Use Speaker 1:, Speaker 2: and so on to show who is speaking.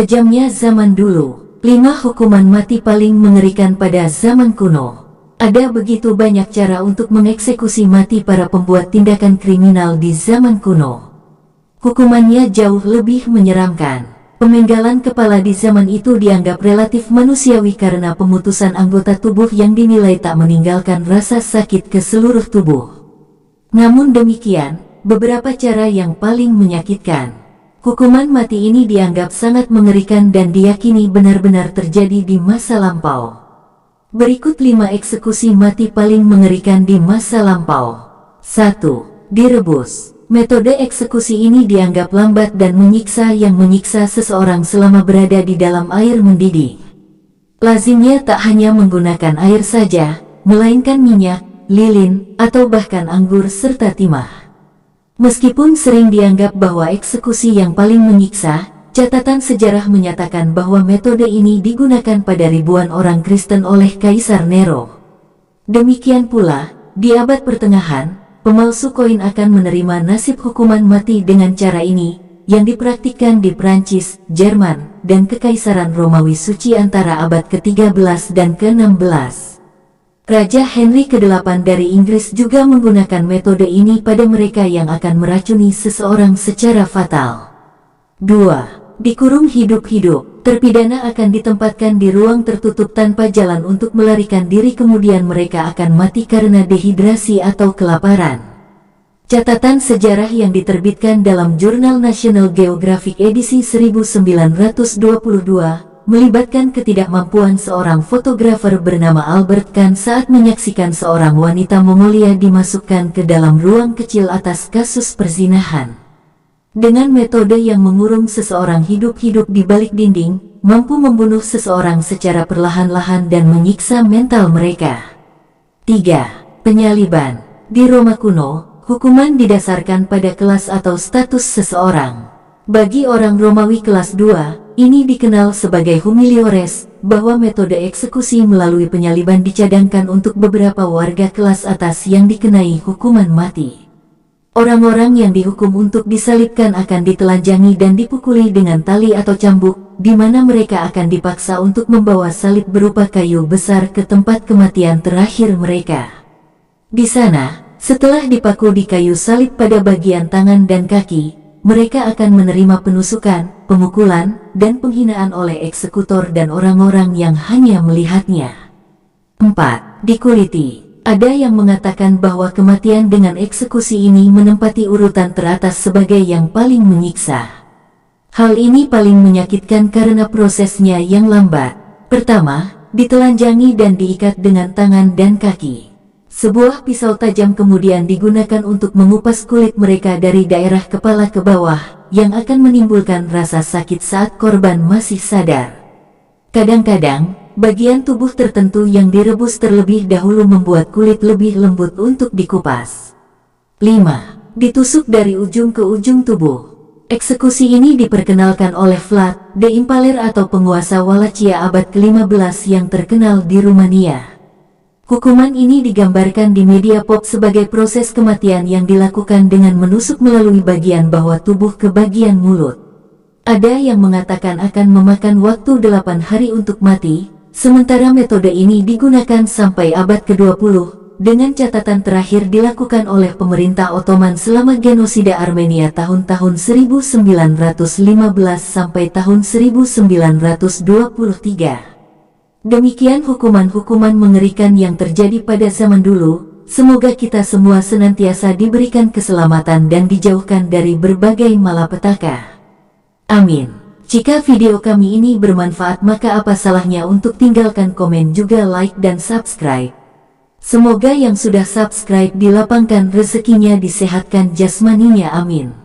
Speaker 1: Kejamnya zaman dulu. 5 hukuman mati paling mengerikan pada zaman kuno. Ada begitu banyak cara untuk mengeksekusi mati para pembuat tindakan kriminal di zaman kuno. Hukumannya jauh lebih menyeramkan. Pemenggalan kepala di zaman itu dianggap relatif manusiawi karena pemutusan anggota tubuh yang dinilai tak meninggalkan rasa sakit ke seluruh tubuh. Namun demikian, beberapa cara yang paling menyakitkan. Hukuman mati ini dianggap sangat mengerikan dan diyakini benar-benar terjadi di masa lampau. Berikut 5 eksekusi mati paling mengerikan di masa lampau. 1. Direbus. Metode eksekusi ini dianggap lambat dan menyiksa yang menyiksa seseorang selama berada di dalam air mendidih. Lazimnya tak hanya menggunakan air saja, melainkan minyak, lilin, atau bahkan anggur serta timah. Meskipun sering dianggap bahwa eksekusi yang paling menyiksa, catatan sejarah menyatakan bahwa metode ini digunakan pada ribuan orang Kristen oleh Kaisar Nero. Demikian pula, di abad pertengahan, pemalsu koin akan menerima nasib hukuman mati dengan cara ini, yang dipraktikkan di Prancis, Jerman, dan Kekaisaran Romawi Suci antara abad ke-13 dan ke-16. Raja Henry ke-8 dari Inggris juga menggunakan metode ini pada mereka yang akan meracuni seseorang secara fatal. 2. Dikurung hidup-hidup. Terpidana akan ditempatkan di ruang tertutup tanpa jalan untuk melarikan diri, kemudian mereka akan mati karena dehidrasi atau kelaparan. Catatan sejarah yang diterbitkan dalam Jurnal National Geographic edisi 1922 melibatkan ketidakmampuan seorang fotografer bernama Albert Kahn saat menyaksikan seorang wanita Mongolia dimasukkan ke dalam ruang kecil atas kasus perzinahan. Dengan metode yang mengurung seseorang hidup-hidup di balik dinding, mampu membunuh seseorang secara perlahan-lahan dan menyiksa mental mereka. 3. Penyaliban. Di Roma kuno, hukuman didasarkan pada kelas atau status seseorang. Bagi orang Romawi kelas 2, ini dikenal sebagai humiliores, bahwa metode eksekusi melalui penyaliban dicadangkan untuk beberapa warga kelas atas yang dikenai hukuman mati. Orang-orang yang dihukum untuk disalibkan akan ditelanjangi dan dipukuli dengan tali atau cambuk, di mana mereka akan dipaksa untuk membawa salib berupa kayu besar ke tempat kematian terakhir mereka. Di sana, setelah dipaku di kayu salib pada bagian tangan dan kaki, mereka akan menerima penusukan, pemukulan, dan penghinaan oleh eksekutor dan orang-orang yang hanya melihatnya. 4. Dikuliti. Ada yang mengatakan bahwa kematian dengan eksekusi ini menempati urutan teratas sebagai yang paling menyiksa. Hal ini paling menyakitkan karena prosesnya yang lambat. Pertama, ditelanjangi dan diikat dengan tangan dan kaki. Sebuah pisau tajam kemudian digunakan untuk mengupas kulit mereka dari daerah kepala ke bawah, yang akan menimbulkan rasa sakit saat korban masih sadar. Kadang-kadang, bagian tubuh tertentu yang direbus terlebih dahulu membuat kulit lebih lembut untuk dikupas. 5. Ditusuk dari ujung ke ujung tubuh. Eksekusi ini diperkenalkan oleh Vlad the Impaler atau penguasa Wallachia abad ke-15 yang terkenal di Rumania. Hukuman ini digambarkan di media pop sebagai proses kematian yang dilakukan dengan menusuk melalui bagian bawah tubuh ke bagian mulut. Ada yang mengatakan akan memakan waktu 8 hari untuk mati, sementara metode ini digunakan sampai abad ke-20, dengan catatan terakhir dilakukan oleh pemerintah Ottoman selama genosida Armenia tahun-tahun 1915 sampai tahun 1923. Demikian hukuman-hukuman mengerikan yang terjadi pada zaman dulu. Semoga kita semua senantiasa diberikan keselamatan dan dijauhkan dari berbagai malapetaka. Amin. Jika video kami ini bermanfaat, maka apa salahnya untuk tinggalkan komen juga like dan subscribe. Semoga yang sudah subscribe dilapangkan rezekinya, disehatkan jasmaninya, amin.